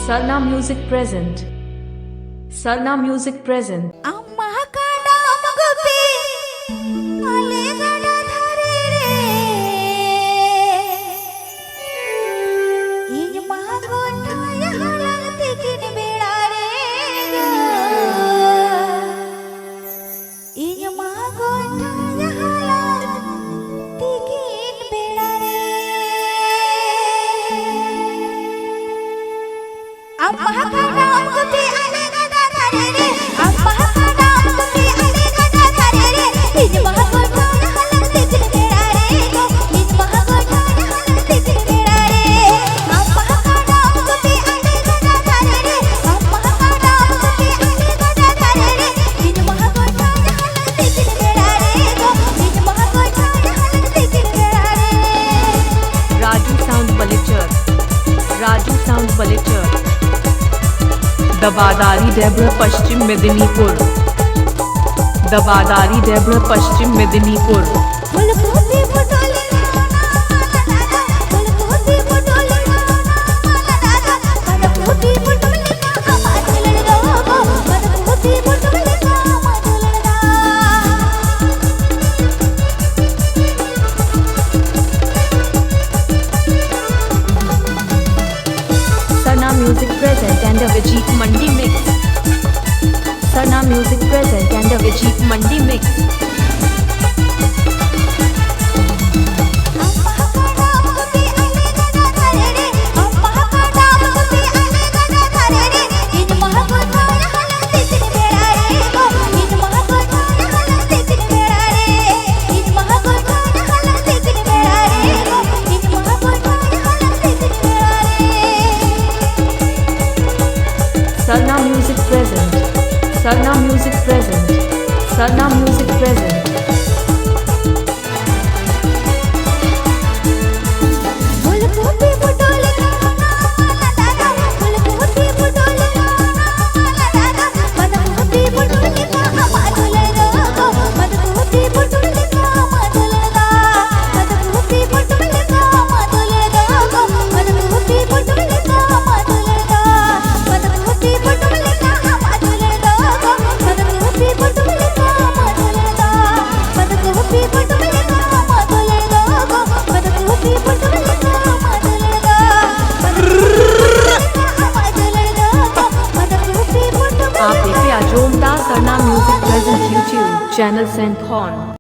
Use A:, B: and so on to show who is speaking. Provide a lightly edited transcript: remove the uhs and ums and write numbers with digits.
A: Sarna Music present. Sarna Music present. Raju sound बलेचर Dabadari Debra Paschim Medinipur Dabadari Debra Paschim Medinipur Music present and a Vijit Mandi mix. Sarna Music present and a Vijit Mandi mix. Sarna Music present. Sarna Music present. Sarna Music present. आप देखे अजोमदार Sarna music present YouTube channel सेंट cone.